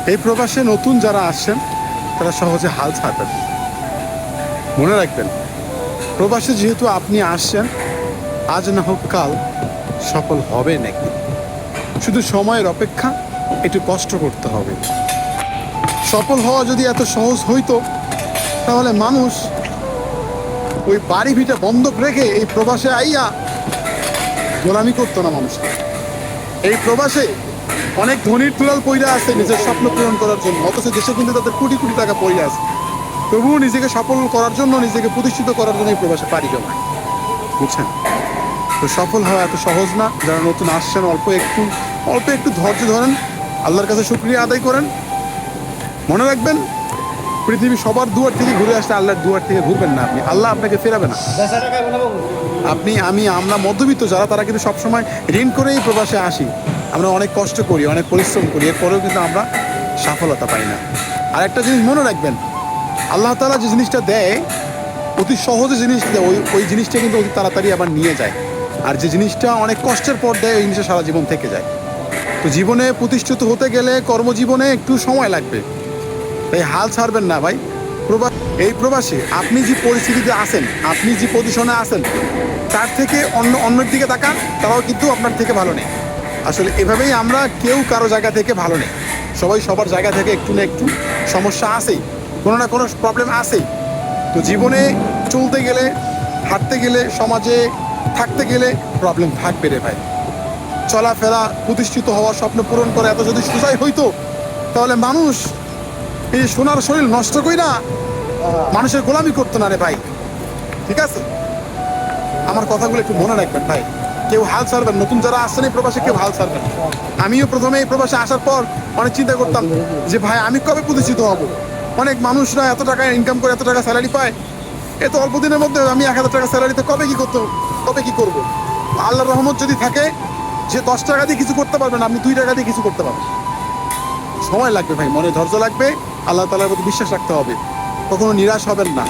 এই প্রবাসে নতুন যারা আসছেন তারা সহজে হাল ছাড়বেন। মনে রাখবেন, প্রবাসে যেহেতু আপনি আসছেন, আজ না হোক কাল সফল হবে নাকি, শুধু সময়ের অপেক্ষা, একটু কষ্ট করতে হবে। সফল হওয়া যদি এত সহজ হইতো তাহলে মানুষ ওই বাড়ি ভিটা বন্ধক রেখে এই প্রবাসে আইয়া গোলামি করতো না মানুষ। এই প্রবাসে অনেক ধনীর তুলাল পইরা আছে নিজের স্বপ্ন পূরণ করার জন্য, অথচ দেশে কিন্তু তাদের কোটি কোটি টাকা পইরা আছে, তবুও নিজেকে সফল করার জন্য, নিজেকে প্রতিষ্ঠিত করার জন্য এই প্রবাসে পাড়ি জমায়। বুঝছেন? তো সফল হওয়া এত সহজ না। যারা নতুন আসছেন অল্প একটু ধৈর্য ধরেন, আল্লাহর কাছে শুকরিয়া আদায় করেন। মনে রাখবেন, পৃথিবী সবার দুয়ার থেকে ঘুরে আসলে আল্লাহর দুয়ার থেকে ঘুরবেন না আপনি, আল্লাহ আপনাকে ফেরাবে না। আমরা মধ্যবিত্ত যারা, তারা কিন্তু সবসময় ঋণ করেই প্রবাসে আসি। আমরা অনেক কষ্ট করি, অনেক পরিশ্রম করি, এরপরেও কিন্তু আমরা সফলতা পাই না। আর একটা জিনিস মনে রাখবেন, আল্লাহ তাআলা যে জিনিসটা দেয় অতি সহজে, জিনিসটা ওই জিনিসটা কিন্তু অতি তাড়াতাড়ি আবার নিয়ে যায়। আর যে জিনিসটা অনেক কষ্টের পর দেয়, ওই জিনিসটা সারা জীবন থেকে যায়। তো জীবনে প্রতিষ্ঠিত হতে গেলে কর্মজীবনে একটু সময় লাগবে, তাই হাল ছাড়বেন না ভাই। এই প্রবাসে আপনি যে পরিস্থিতিতে আছেন, আপনি যে পজিশনে আছেন, তার থেকে অন্যের দিকে তাকান, তারাও কিন্তু আপনার থেকে ভালো নেই। আসলে এভাবেই আমরা কেউ কারো জায়গা থেকে ভালো নেই। সবাই সবার জায়গা থেকে একটু না একটু সমস্যা আছেই, কোনো না কোনো প্রবলেম আছেই। তো জীবনে চলতে গেলে, হাঁটতে গেলে, সমাজে থাকতে গেলে প্রবলেম থাকবে রে ভাই। চলাফেরা, প্রতিষ্ঠিত হওয়ার স্বপ্ন পূরণ করে এত যদি সোজাই হইতো, তাহলে মানুষ এই সোনার শরীর নষ্ট কইরা মানুষের গোলামি করতো না রে ভাই। ঠিক আছে? আমার কথাগুলো একটু মনে রাখবেন ভাই। কেউ হাল ছাড়বেন, নতুন যারা আসছেন এই প্রবাসে কেউ হাল ছাড়বেন। আমিও প্রথমে এই প্রবাসে আসার পর অনেক চিন্তা করতাম যে ভাই আমি কবে প্রতিষ্ঠিত হব। অনেক মানুষরা এত টাকা ইনকাম করে, এত টাকা স্যালারি পায়, এত অল্প দিনের মধ্যে আমি 1000 টাকা স্যালারিতে কবে কি করবো। আল্লাহর রহমত যদি থাকে যে 10 টাকা দিয়ে কিছু করতে পারবেন, আপনি 2 টাকা দিয়ে কিছু করতে পারবেন। সময় লাগবে ভাই, মনে ধৈর্য লাগবে, আল্লাহ তাআলার প্রতি বিশ্বাস রাখতে হবে, কখনো নিরাশ হবেন না।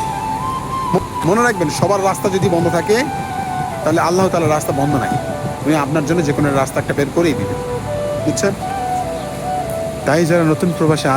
মনে রাখবেন, সবার রাস্তা যদি বন্ধ থাকে তাহলে আল্লাহ তাআলার রাস্তা বন্ধ নাই, উনি আপনার জন্য যে কোনো রাস্তা একটা বের করেই দিবেন। বুঝছেন? তাই যারা নতুন প্রবাসে